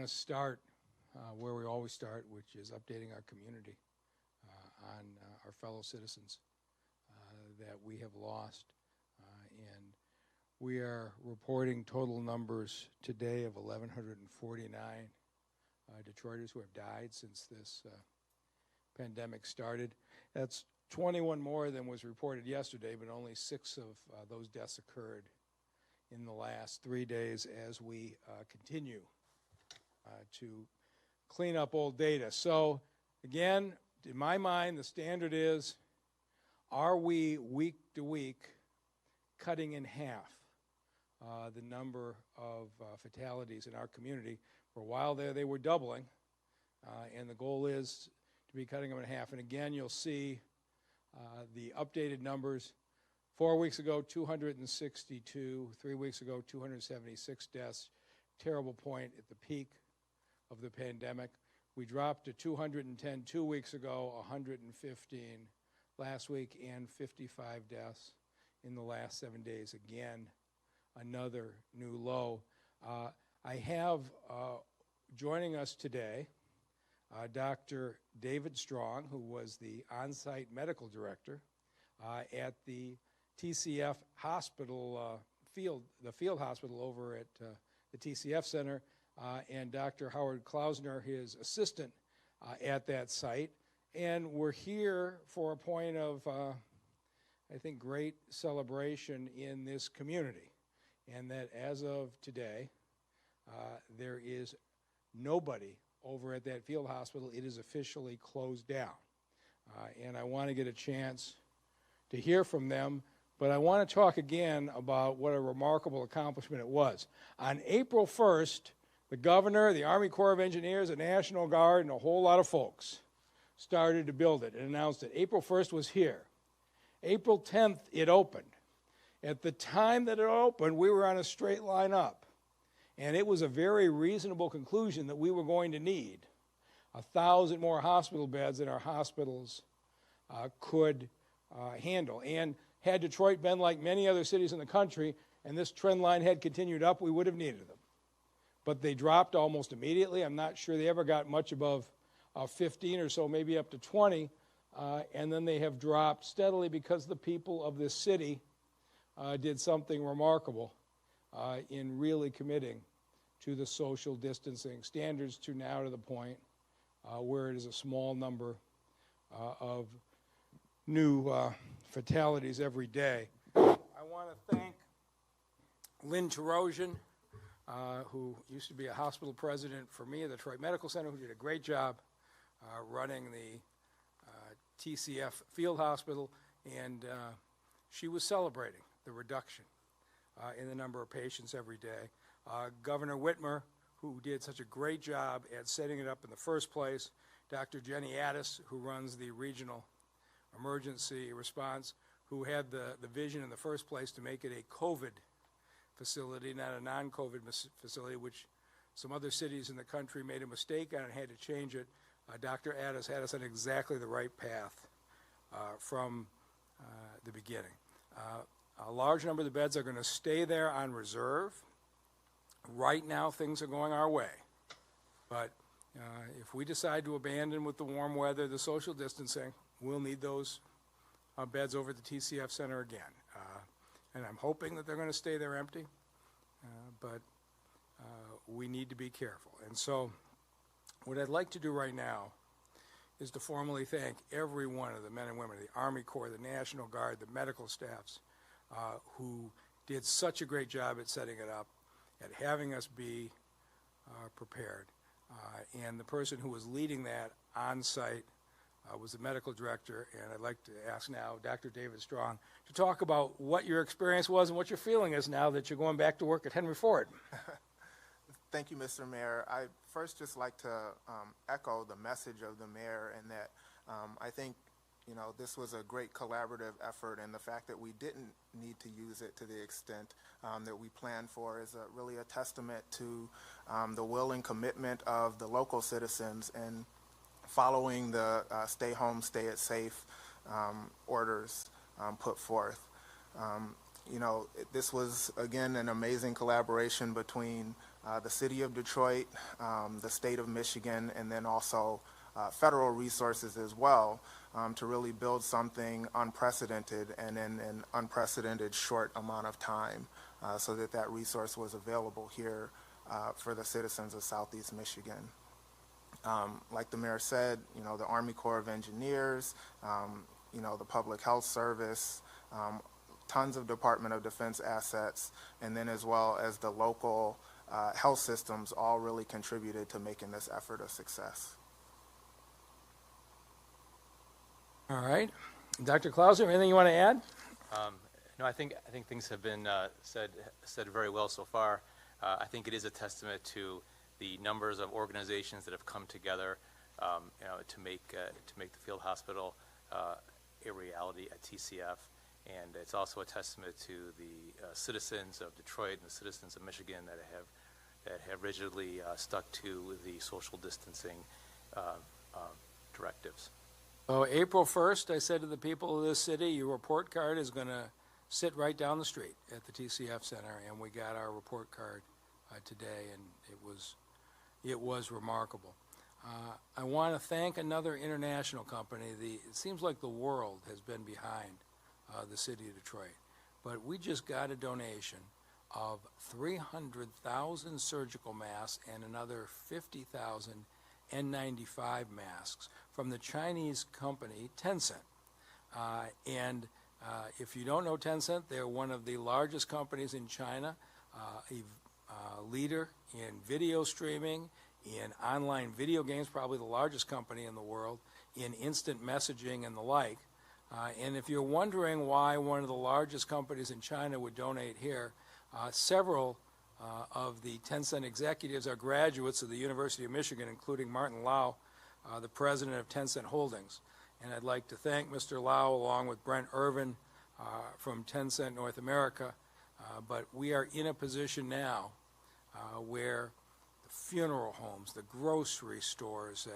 to start where we always start, which is updating our community on our fellow citizens that we have lost. And we are reporting total numbers today of 1,149 Detroiters who have died since this pandemic started. That's 21 more than was reported yesterday, but only 6 of those deaths occurred in the last 3 days as we continue to clean up old data. So again, in my mind, the standard is, are we week to week cutting in half the number of fatalities in our community? For a while there, they were doubling, and the goal is to be cutting them in half. And again, you'll see the updated numbers. 4 weeks ago, 262. 3 weeks ago, 276 deaths. Terrible point at the peak of the pandemic. We dropped to 210 2 weeks ago, 115 last week, and 55 deaths in the last 7 days. Again, another new low. I have joining us today Dr. David Strong, who was the on-site medical director at the TCF hospital the field hospital over at the TCF Center, and Dr. Howard Klausner, his assistant at that site. And we're here for a point of, I think, great celebration in this community. And that as of today, there is nobody over at that field hospital. It is officially closed down. And I want to get a chance to hear from them, but I want to talk again about what a remarkable accomplishment it was. On April 1st, the governor, the Army Corps of Engineers, the National Guard, and a whole lot of folks started to build it and announced it. April 1st was here. April 10th, it opened. At the time that it opened, we were on a straight line up. And it was a very reasonable conclusion that we were going to need 1,000 more hospital beds than our hospitals could handle. And had Detroit been like many other cities in the country, and this trend line had continued up, we would have needed them. But they dropped almost immediately. I'm not sure they ever got much above 15 or so, maybe up to 20. And then they have dropped steadily because the people of this city did something remarkable in really committing to the social distancing standards to now to the point where it is a small number of new fatalities every day. I want to thank Lynn Terosian, who used to be a hospital president for me at the Detroit Medical Center, who did a great job running the TCF field hospital, and she was celebrating the reduction in the number of patients every day. Governor Whitmer, who did such a great job at setting it up in the first place. Dr. Jenny Addis, who runs the regional emergency response, who had the vision in the first place to make it a COVID facility, not a non-COVID facility, which some other cities in the country made a mistake on and had to change it. Dr. Addis had us on exactly the right path from the beginning. A large number of the beds are going to stay there on reserve. Right now, things are going our way. But if we decide to abandon with the warm weather, the social distancing, we'll need those beds over at the TCF Center again. And I'm hoping that they're going to stay there empty, but we need to be careful. And so what I'd like to do right now is to formally thank every one of the men and women, the Army Corps, the National Guard, the medical staffs, who did such a great job at setting it up, at having us be prepared. And the person who was leading that on site was the medical director, and I'd like to ask now Dr. David Strong to talk about what your experience was and what your feeling is now that you're going back to work at Henry Ford. Thank you, Mr. Mayor. I first just like to echo the message of the mayor, and that I think this was a great collaborative effort, and the fact that we didn't need to use it to the extent that we planned for is really a testament to the will and commitment of the local citizens and following the stay home, stay it safe orders put forth. This was, again, an amazing collaboration between the city of Detroit, the state of Michigan, and then also federal resources as well to really build something unprecedented and in an unprecedented short amount of time so that that resource was available here for the citizens of Southeast Michigan. Like the mayor said, you know, the Army Corps of Engineers, you know, the Public Health Service, tons of Department of Defense assets, and then as well as the local health systems all really contributed to making this effort a success. All right. Dr. Clauser, anything you want to add? No, I think things have been said very well so far. I think it is a testament to the numbers of organizations that have come together, you know, to make the field hospital a reality at TCF, and it's also a testament to the citizens of Detroit and the citizens of Michigan that have rigidly stuck to the social distancing directives. So April 1st, I said to the people of this city, your report card is going to sit right down the street at the TCF Center, and we got our report card today, and it was remarkable. I want to thank another international company. It seems like the world has been behind the city of Detroit, but we just got a donation of 300,000 surgical masks and another 50,000 N95 masks from the Chinese company Tencent. If you don't know Tencent, they're one of the largest companies in China, a leader in video streaming, in online video games, probably the largest company in the world, in instant messaging and the like. And if you're wondering why one of the largest companies in China would donate here, several of the Tencent executives are graduates of the University of Michigan, including Martin Lau, the president of Tencent Holdings. And I'd like to thank Mr. Lau along with Brent Irvin from Tencent North America. But we are in a position now where the funeral homes, the grocery stores,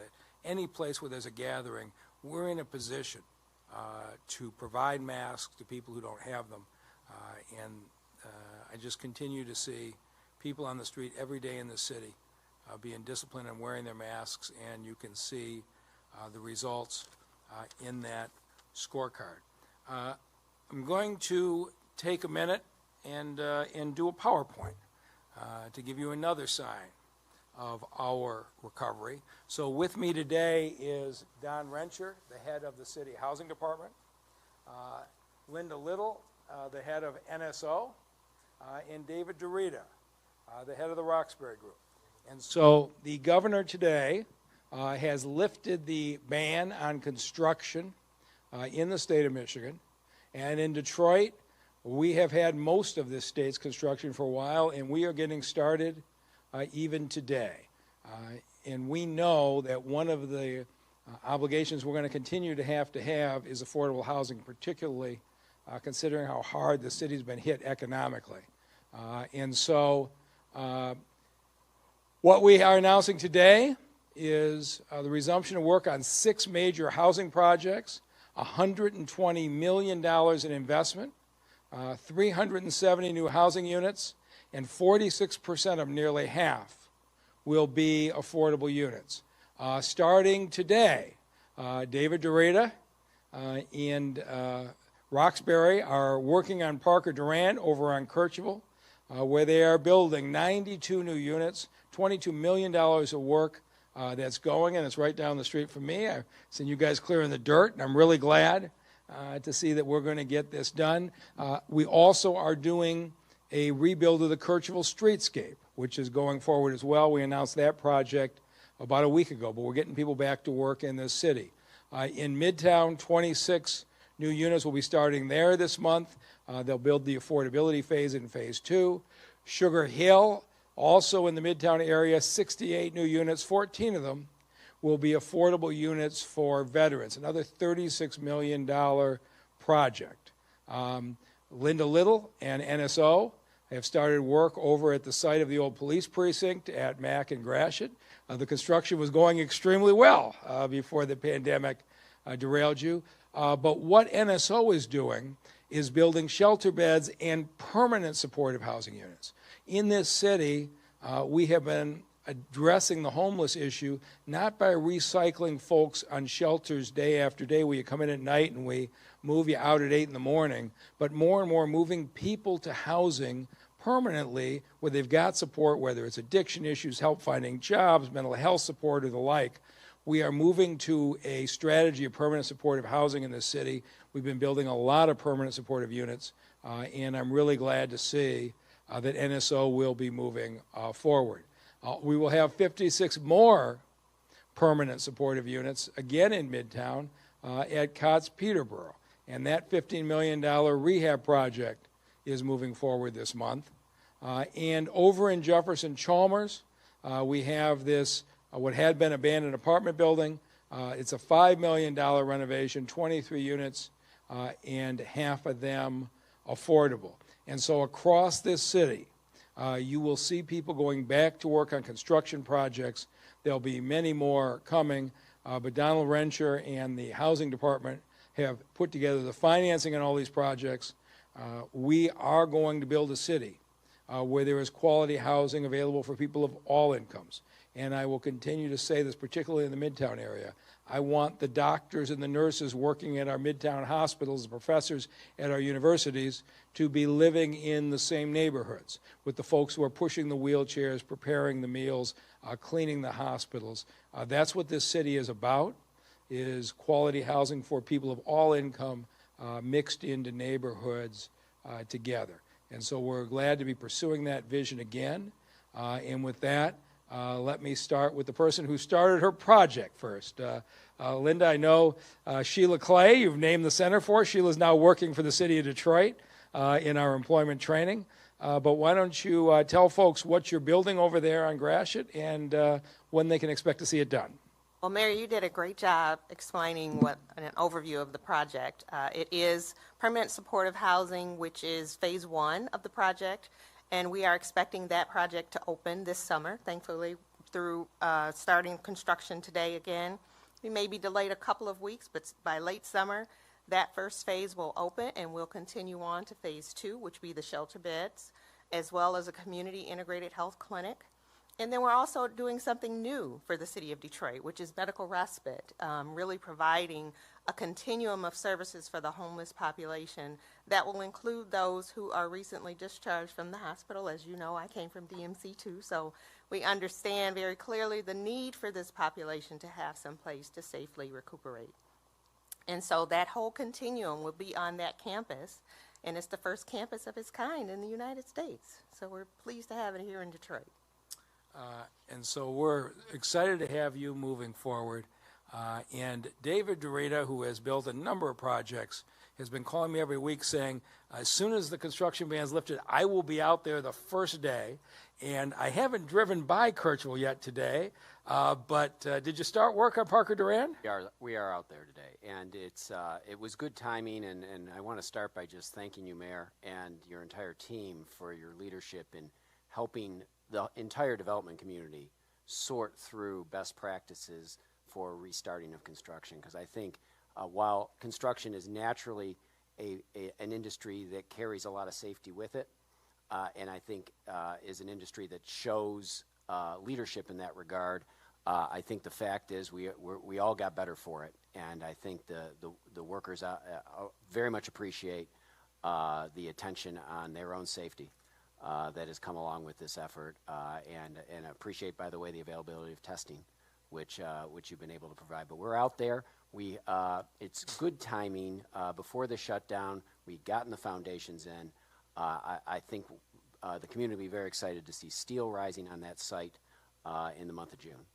any place where there's a gathering, we're in a position to provide masks to people who don't have them. I just continue to see people on the street every day in the city being disciplined and wearing their masks, and you can see the results in that scorecard. I'm going to take a minute and do a PowerPoint to give you another sign of our recovery. So with me today is Don Rencher, the head of the City Housing Department, Linda Little, the head of NSO, and David Dorita, the head of the Roxbury Group. And so the governor today has lifted the ban on construction in the state of Michigan. And in Detroit, we have had most of this state's construction for a while, and we are getting started even today. And we know that one of the obligations we're going to continue to have is affordable housing, particularly considering how hard the city's been hit economically. And so what we are announcing today is the resumption of work on 6 major housing projects, $120 million in investment, 370 new housing units, and 46% of nearly half will be affordable units. Starting today, David Dorita and Roxbury are working on Parker Durant over on Kirchville, where they are building 92 new units, $22 million of work that's going, and it's right down the street from me. I've seen you guys clearing the dirt, and I'm really glad to see that we're going to get this done. We also are doing a rebuild of the Kirchville streetscape, which is going forward as well. We announced that project about a week ago, but we're getting people back to work in this city. In Midtown, 26 new units will be starting there this month. They'll build the affordability phase in phase 2. Sugar Hill, also in the Midtown area, 68 new units, 14 of them will be affordable units for veterans, another $36 million project. Linda Little and NSO have started work over at the site of the old police precinct at Mack and Gratiot. The construction was going extremely well before the pandemic derailed you. But what NSO is doing is building shelter beds and permanent supportive housing units. In this city, we have been addressing the homeless issue not by recycling folks on shelters day after day where you come in at night and we move you out at 8 in the morning, but more and more moving people to housing permanently where they've got support, whether it's addiction issues, help finding jobs, mental health support, or the like. We are moving to a strategy of permanent supportive housing in this city. We've been building a lot of permanent supportive units, and I'm really glad to see that NSO will be moving forward. We will have 56 more permanent supportive units, again in Midtown, at COTS Peterborough. And that $15 million rehab project is moving forward this month. And over in Jefferson Chalmers, we have this, what had been abandoned apartment building. It's a $5 million renovation, 23 units, and half of them affordable. And so across this city, you will see people going back to work on construction projects. There'll be many more coming, but Donald Rencher and the Housing Department have put together the financing on all these projects. We are going to build a city where there is quality housing available for people of all incomes. And I will continue to say this, particularly in the Midtown area. I want the doctors and the nurses working at our Midtown hospitals, the professors at our universities, to be living in the same neighborhoods with the folks who are pushing the wheelchairs, preparing the meals, cleaning the hospitals. That's what this city is about, is quality housing for people of all income mixed into neighborhoods together. And so we're glad to be pursuing that vision again. And with that, let me start with the person who started her project first. Linda, I know Sheila Clay, you've named the center for. Sheila's now working for the city of Detroit in our employment training. But why don't you tell folks what you're building over there on Gratiot and when they can expect to see it done. Well, Mary, you did a great job explaining an overview of the project. It is permanent supportive housing, which is phase 1 of the project. And we are expecting that project to open this summer, thankfully, through starting construction today again. We may be delayed a couple of weeks, but by late summer, that first phase will open, and we'll continue on to phase 2, which will be the shelter beds, as well as a community integrated health clinic. And then we're also doing something new for the city of Detroit, which is medical respite, really providing a continuum of services for the homeless population that will include those who are recently discharged from the hospital. As you know, I came from DMC too, so we understand very clearly the need for this population to have some place to safely recuperate. And so that whole continuum will be on that campus, and it's the first campus of its kind in the United States. So we're pleased to have it here in Detroit. And so we're excited to have you moving forward. And David Dorita, who has built a number of projects, has been calling me every week saying, as soon as the construction ban's lifted, I will be out there the first day. And I haven't driven by Kirchville yet today, but did you start work on Parker Duran? We are out there today, and it was good timing, and I want to start by just thanking you, Mayor, and your entire team for your leadership in helping the entire development community sort through best practices for restarting of construction, because I think while construction is naturally an industry that carries a lot of safety with it, and I think is an industry that shows leadership in that regard, I think the fact is we all got better for it, and I think the workers very much appreciate the attention on their own safety that has come along with this effort, and appreciate, by the way, the availability of testing, which you've been able to provide. But we're out there. It's good timing. Before the shutdown, we'd gotten the foundations in. I think the community will be very excited to see steel rising on that site in the month of June.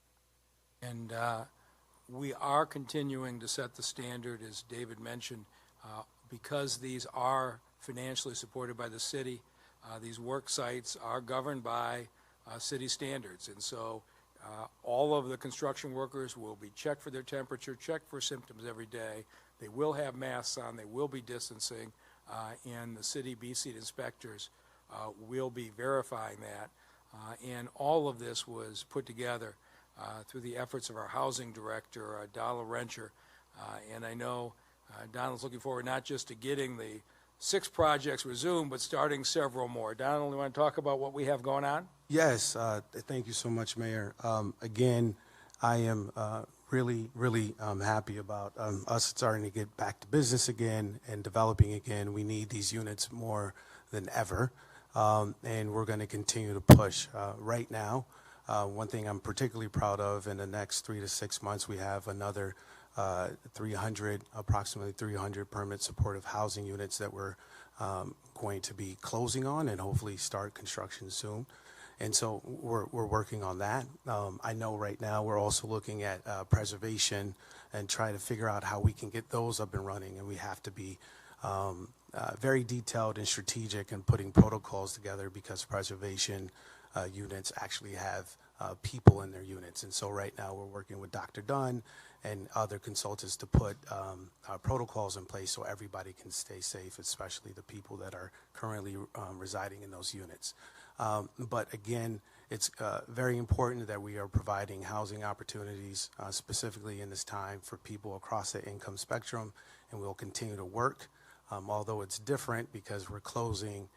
And we are continuing to set the standard, as David mentioned, because these are financially supported by the city. These work sites are governed by city standards, and so all of the construction workers will be checked for their temperature, checked for symptoms every day. They will have masks on, they will be distancing, and the city B-Seat inspectors will be verifying that. And all of this was put together through the efforts of our housing director, Donald Rencher. And I know Donald's looking forward not just to getting the 6 projects resumed, but starting several more. Donald, you want to talk about what we have going on? Yes, thank you so much, Mayor. Again, I am really happy about us starting to get back to business again and developing again. We need these units more than ever, and we're going to continue to push. Right now, one thing I'm particularly proud of, in the next 3 to 6 months, we have another approximately 300 permanent supportive housing units that we're going to be closing on and hopefully start construction soon. And so we're working on that. I know right now we're also looking at preservation and trying to figure out how we can get those up and running. And we have to be very detailed and strategic in putting protocols together, because preservation units actually have people in their units. And so right now we're working with Dr. Dunn and other consultants to put protocols in place so everybody can stay safe, especially the people that are currently residing in those units. But again, it's very important that we are providing housing opportunities specifically in this time for people across the income spectrum, and we'll continue to work, although it's different because we're closing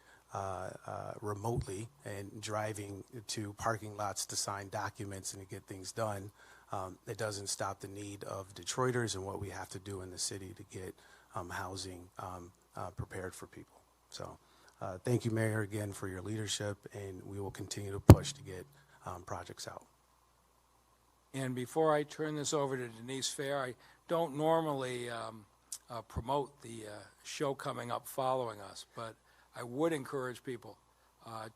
remotely and driving to parking lots to sign documents and to get things done. It doesn't stop the need of Detroiters and what we have to do in the city to get housing prepared for people. So thank you, Mayor, again for your leadership, and we will continue to push to get projects out. And before I turn this over to Denise Fair, I don't normally promote the show coming up following us, but I would encourage people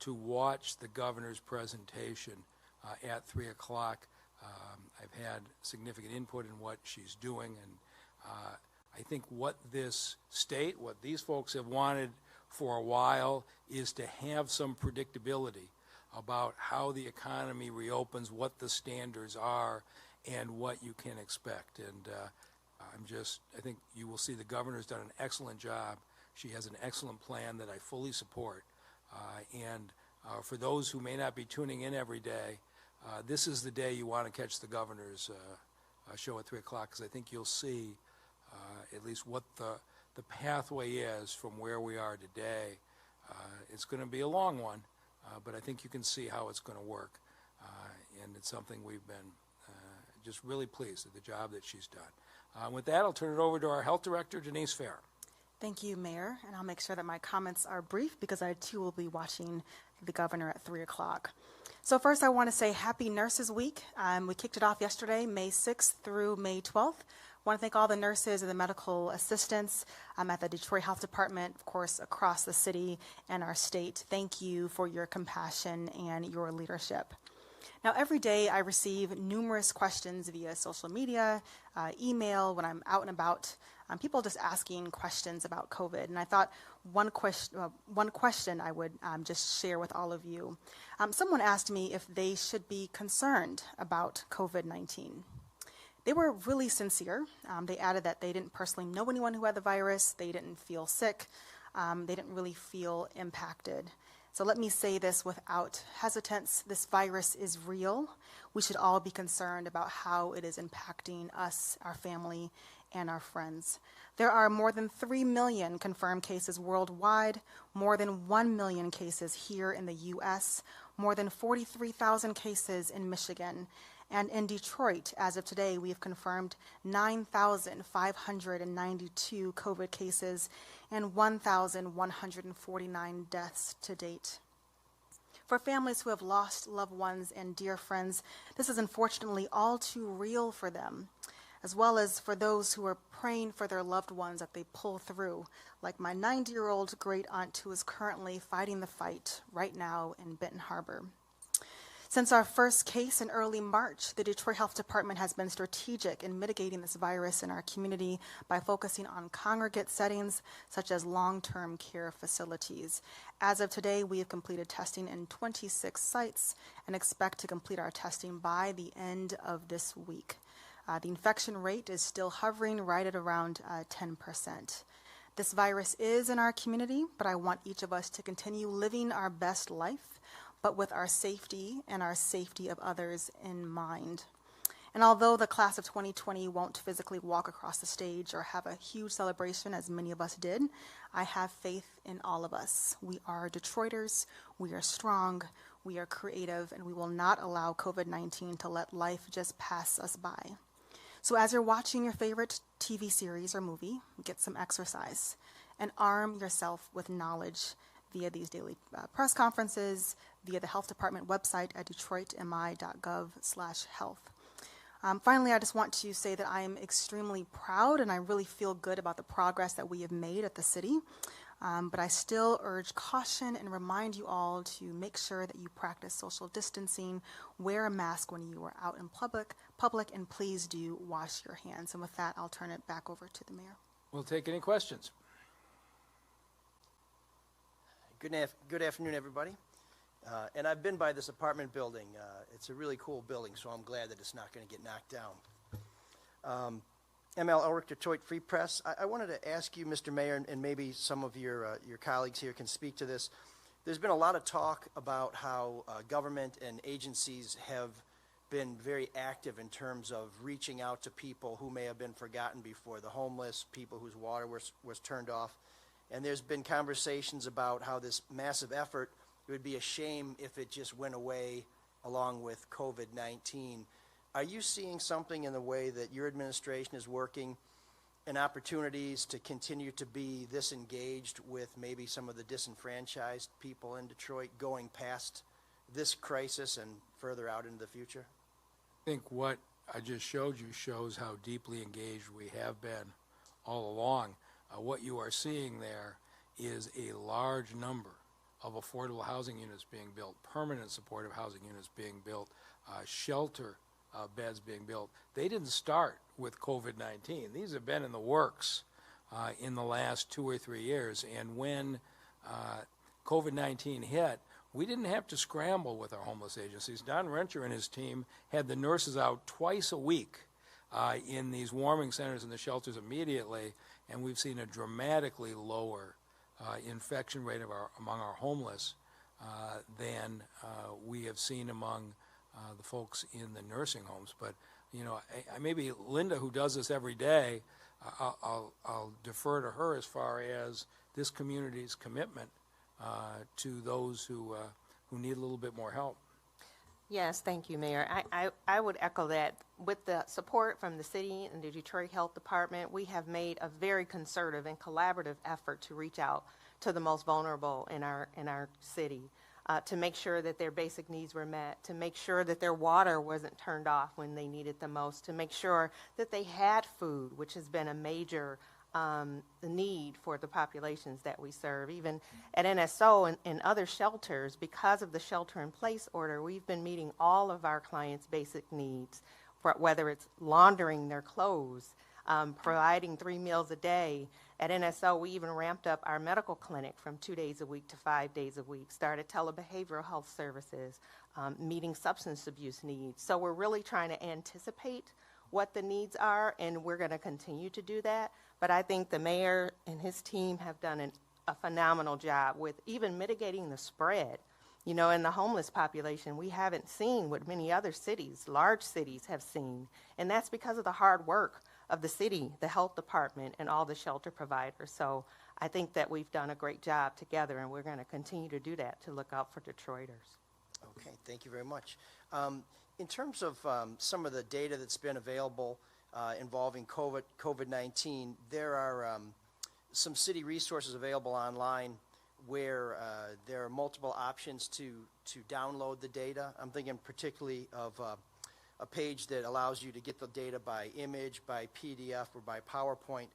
to watch the governor's presentation at 3 o'clock. I've had significant input in what she's doing, and I think what this state, what these folks have wanted for a while, is to have some predictability about how the economy reopens, what the standards are, and what you can expect. And I think you will see the governor's done an excellent job. She has an excellent plan that I fully support. And for those who may not be tuning in every day, this is the day you want to catch the governor's show at 3 o'clock, because I think you'll see at least what the pathway is from where we are today. It's going to be a long one, but I think you can see how it's going to work. And it's something we've been just really pleased with the job that she's done. With that, I'll turn it over to our health director, Denise Fair. Thank you, Mayor, and I'll make sure that my comments are brief because I too will be watching the governor at 3 o'clock. So first I want to say Happy Nurses Week. We kicked it off yesterday, May 6th through May 12th. I want to thank all the nurses and the medical assistants at the Detroit Health Department, of course, across the city and our state. Thank you for your compassion and your leadership. Now, every day I receive numerous questions via social media, email, when I'm out and about, people just asking questions about COVID. And I thought one question I would just share with all of you. Someone asked me if they should be concerned about COVID-19. They were really sincere. They added that they didn't personally know anyone who had the virus. They didn't feel sick. They didn't really feel impacted. So let me say this without hesitance. This virus is real. We should all be concerned about how it is impacting us, our family, and our friends. There are more than 3 million confirmed cases worldwide, more than 1 million cases here in the U.S., more than 43,000 cases in Michigan. And in Detroit, as of today, we have confirmed 9,592 COVID cases and 1,149 deaths to date. For families who have lost loved ones and dear friends, this is unfortunately all too real for them, as well as for those who are praying for their loved ones that they pull through, like my 90-year-old great aunt who is currently fighting the fight right now in Benton Harbor. Since our first case in early March, the Detroit Health Department has been strategic in mitigating this virus in our community by focusing on congregate settings such as long-term care facilities. As of today, we have completed testing in 26 sites and expect to complete our testing by the end of this week. The infection rate is still hovering right at around 10%. This virus is in our community, but I want each of us to continue living our best life, but with our safety and our safety of others in mind. And although the class of 2020 won't physically walk across the stage or have a huge celebration, as many of us did, I have faith in all of us. We are Detroiters, we are strong, we are creative, and we will not allow COVID-19 to let life just pass us by. So as you're watching your favorite TV series or movie, get some exercise and arm yourself with knowledge via these daily press conferences, via the health department website at detroitmi.gov/health. Finally, I just want to say that I am extremely proud and I really feel good about the progress that we have made at the city. But I still urge caution and remind you all to make sure that you practice social distancing, wear a mask when you are out in public, and please do wash your hands. And with that, I'll turn it back over to the mayor. We'll take any questions. Good afternoon, everybody. And I've been by this apartment building. It's a really cool building, so I'm glad that it's not going to get knocked down. ML Ulrich, Detroit Free Press. I wanted to ask you, Mr. Mayor, and maybe some of your colleagues here can speak to this. There's been a lot of talk about how government and agencies have been very active in terms of reaching out to people who may have been forgotten before, the homeless, people whose water was turned off. And there's been conversations about how this massive effort, it would be a shame if it just went away along with COVID-19. Are you seeing something in the way that your administration is working and opportunities to continue to be this engaged with maybe some of the disenfranchised people in Detroit going past this crisis and further out into the future? I think what I just showed you shows how deeply engaged we have been all along. What you are seeing there is a large number of affordable housing units being built, permanent supportive housing units being built, shelter beds being built. They didn't start with COVID-19. These have been in the works in the last 2 or 3 years. And when COVID-19 hit, we didn't have to scramble with our homeless agencies. Don Rencher and his team had the nurses out twice a week in these warming centers and the shelters immediately, and we've seen a dramatically lower infection rate among our homeless than we have seen among the folks in the nursing homes. But, you know, maybe Linda, who does this every day, I'll defer to her as far as this community's commitment to those who need a little bit more help. Yes, thank you, Mayor. I would echo that. With the support from the city and the Detroit Health Department, we have made a very concerted and collaborative effort to reach out to the most vulnerable in our city, to make sure that their basic needs were met, to make sure that their water wasn't turned off when they needed the most, to make sure that they had food, which has been a major the need for the populations that we serve. Even at NSO and other shelters, because of the shelter-in-place order, we've been meeting all of our clients' basic needs, for whether it's laundering their clothes, providing 3 meals a day. At NSO, we even ramped up our medical clinic from 2 days a week to 5 days a week, started telebehavioral health services, meeting substance abuse needs. So we're really trying to anticipate what the needs are, and we're going to continue to do that. But I think the mayor and his team have done a phenomenal job with even mitigating the spread. You know, in the homeless population, we haven't seen what many other cities, large cities, have seen. And that's because of the hard work of the city, the health department, and all the shelter providers. So I think that we've done a great job together, and we're going to continue to do that to look out for Detroiters. Okay, thank you very much. In terms of some of the data that's been available involving COVID-19, there are some city resources available online where there are multiple options to download the data. I'm thinking particularly of a page that allows you to get the data by image, by PDF, or by PowerPoint.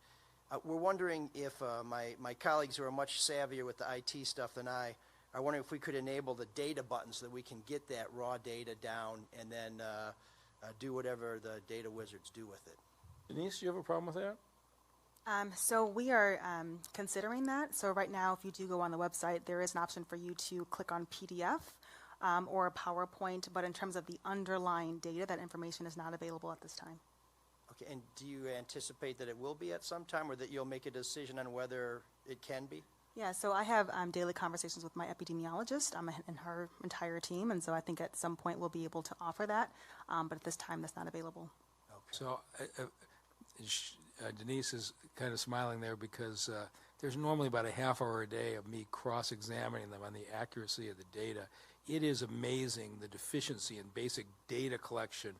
We're wondering if my colleagues who are much savvier with the IT stuff than I are wondering if we could enable the data button so that we can get that raw data down and then do whatever the data wizards do with it. Denise, do you have a problem with that? So we are considering that. So right now, if you do go on the website, there is an option for you to click on PDF or a PowerPoint, but in terms of the underlying data, that information is not available at this time. Okay, and do you anticipate that it will be at some time, or that you'll make a decision on whether it can be? Yeah, so I have daily conversations with my epidemiologist and her entire team, and so I think at some point we'll be able to offer that, but at this time that's not available. So Denise is kind of smiling there because there's normally about a half hour a day of me cross-examining them on the accuracy of the data. It is amazing the deficiency in basic data collection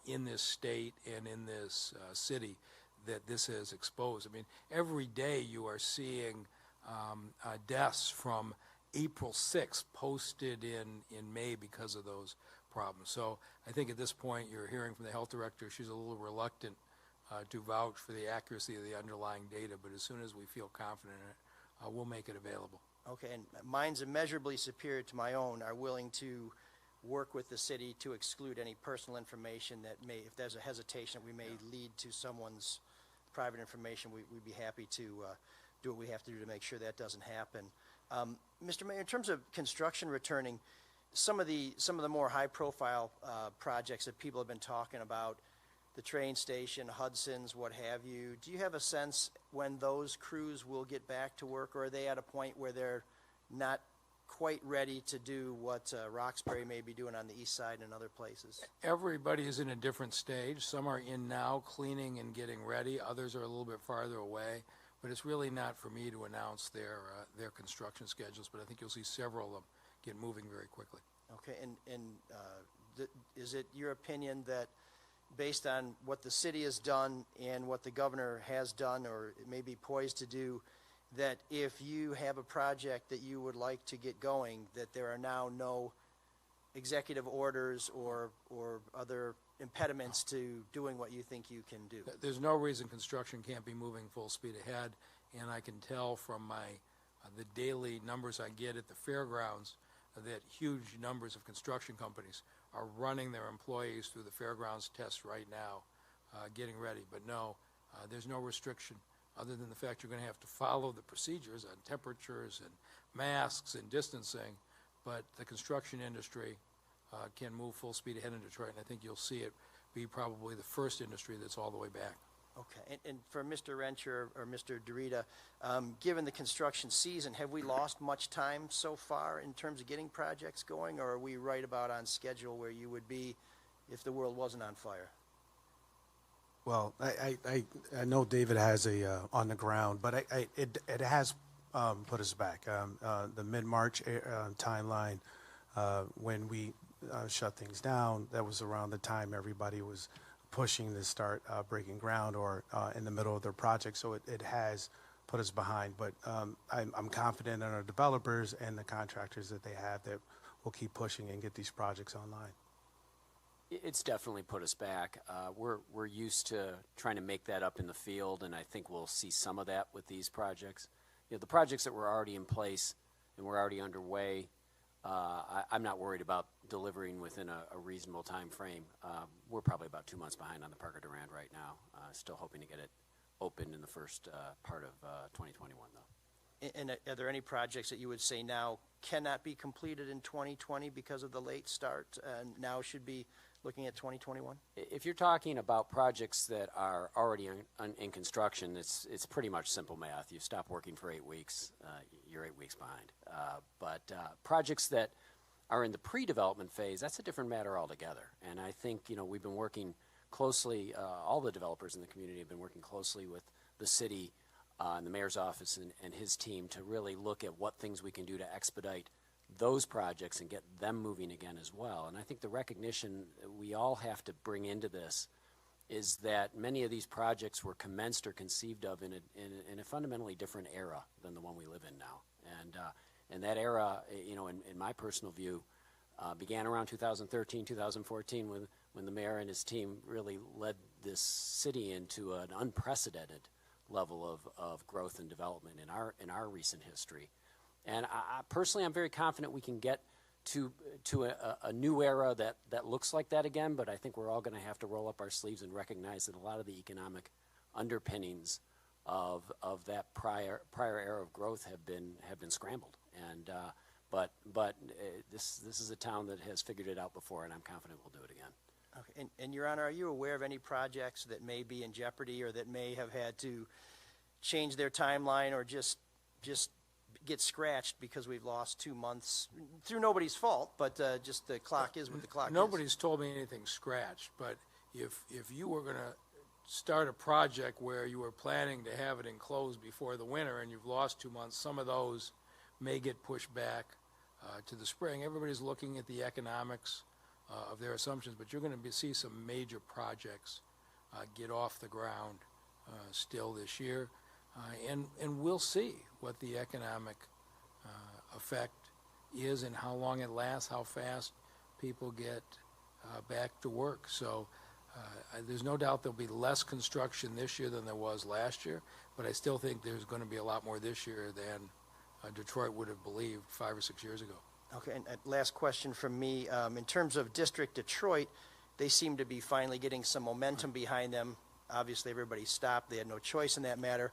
in this state and in this city that this has exposed. I mean, every day you are seeing deaths from April 6th posted in May because of those problems. So I think at this point you're hearing from the health director, she's a little reluctant to vouch for the accuracy of the underlying data, but as soon as we feel confident in it, we'll make it available. Okay, and mine's immeasurably superior to my own, are willing to work with the city to exclude any personal information that may, if there's a hesitation that we may lead to someone's private information, we'd be happy to do what we have to do to make sure that doesn't happen. Mr. Mayor, in terms of construction returning, some of the more high-profile projects that people have been talking about, the train station, Hudson's, what have you, do you have a sense when those crews will get back to work, or are they at a point where they're not quite ready to do what Roxbury may be doing on the east side and other places? Everybody is in a different stage. Some are in now, cleaning and getting ready. Others are a little bit farther away. But it's really not for me to announce their construction schedules, but I think you'll see several of them get moving very quickly. Okay, and is it your opinion that based on what the city has done and what the governor has done or may be poised to do, that if you have a project that you would like to get going, that there are now no executive orders or other impediments to doing what you think you can do? There's no reason construction can't be moving full speed ahead, and I can tell from the daily numbers I get at the fairgrounds that huge numbers of construction companies are running their employees through the fairgrounds test right now, getting ready. But no, there's no restriction other than the fact you're going to have to follow the procedures on temperatures and masks and distancing, but the construction industry can move full speed ahead in Detroit, and I think you'll see it be probably the first industry that's all the way back. Okay, and for Mr. Wrench or Mr. Dorita, given the construction season, have we lost much time so far in terms of getting projects going, or are we right about on schedule where you would be if the world wasn't on fire? Well, I know David has a on the ground, but it has put us back. The mid-March timeline, when we shut things down, that was around the time everybody was pushing to start breaking ground or in the middle of their project. So it has put us behind. But I'm confident in our developers and the contractors that they have that will keep pushing and get these projects online. It's definitely put us back. We're used to trying to make that up in the field, and I think we'll see some of that with these projects. You know, the projects that were already in place and were already underway, I'm not worried about delivering within a reasonable time frame. We're probably about 2 months behind on the Parker Durand right now. Still hoping to get it open in the first part of 2021, though. And are there any projects that you would say now cannot be completed in 2020 because of the late start and now should be looking at 2021? If you're talking about projects that are already in construction, it's pretty much simple math. You stop working for 8 weeks, you're 8 weeks behind. But projects that are in the pre-development phase, that's a different matter altogether. And I think, you know, we've been working closely, all the developers in the community have been working closely with the city and the mayor's office and his team to really look at what things we can do to expedite those projects and get them moving again as well. And I think the recognition we all have to bring into this is that many of these projects were commenced or conceived of in a fundamentally different era than the one we live in now. And that era, you know, in my personal view, began around 2013, 2014 when the mayor and his team really led this city into an unprecedented level of growth and development in our recent history. And personally, I'm very confident we can get to a new era that looks like that again, but I think we're all going to have to roll up our sleeves and recognize that a lot of the economic underpinnings of that prior era of growth have been scrambled. And but this is a town that has figured it out before, and I'm confident we'll do it again. Okay. And Your Honor, are you aware of any projects that may be in jeopardy or that may have had to change their timeline or just get scratched because we've lost 2 months through nobody's fault, but just the clock is what the clock is. Nobody's told me anything scratched, but if you were going to start a project where you were planning to have it enclosed before the winter and you've lost 2 months, some of those may get pushed back to the spring. Everybody's looking at the economics of their assumptions, but you're going to see some major projects get off the ground still this year, and we'll see what the economic effect is and how long it lasts, how fast people get back to work. So there's no doubt there'll be less construction this year than there was last year, but I still think there's going to be a lot more this year than Detroit would have believed 5 or 6 years ago. Okay, and last question from me. In terms of District Detroit, they seem to be finally getting some momentum behind them. Obviously, everybody stopped. They had no choice in that matter.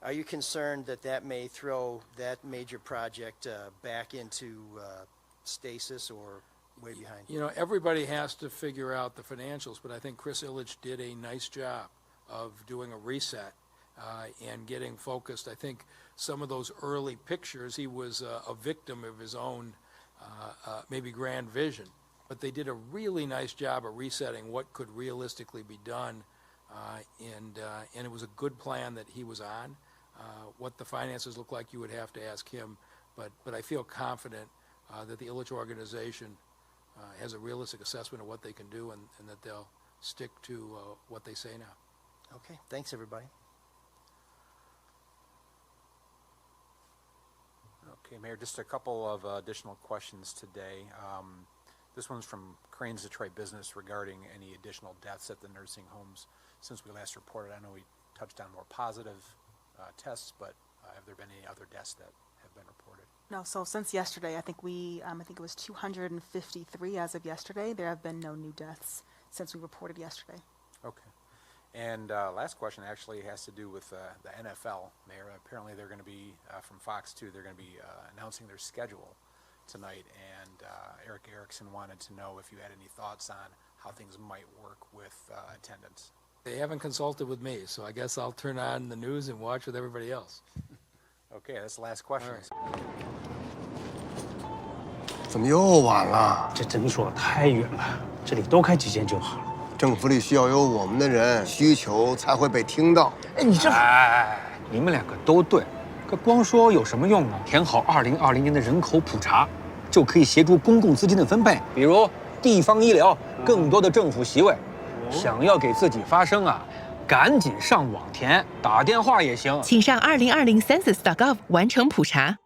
Are you concerned that that may throw that major project back into stasis or way behind? You know, everybody has to figure out the financials, but I think Chris Ilitch did a nice job of doing a reset and getting focused. I think some of those early pictures, he was a victim of his own maybe grand vision, but they did a really nice job of resetting what could realistically be done, and it was a good plan that he was on. What the finances look like, you would have to ask him, but I feel confident that the Ilitch organization has a realistic assessment of what they can do and that they'll stick to what they say now. Okay, thanks everybody. Okay, Mayor, just a couple of additional questions today. This one's from Crane's Detroit Business regarding any additional deaths at the nursing homes since we last reported. I know we touched on more positive tests, but have there been any other deaths that have been reported? No, so since yesterday, I think it was 253 as of yesterday. There have been no new deaths since we reported yesterday. Okay. And last question actually has to do with the NFL, Mayor. Apparently they're going to be, from Fox 2, they're going to be announcing their schedule tonight. And Eric Erickson wanted to know if you had any thoughts on how things might work with attendance. They haven't consulted with me, so I guess I'll turn on the news and watch with everybody else. Okay, that's the last question. 怎么又晚了？这诊所太远了，这里多开几间就好了。政府里需要有我们的人，需求才会被听到。哎，你这……哎，你们两个都对，可光说有什么用呢？填好2020年的人口普查，就可以协助公共资金的分配，比如地方医疗、更多的政府席位。想要给自己发声啊，赶紧上网填，打电话也行。请上2020census.gov 完成普查。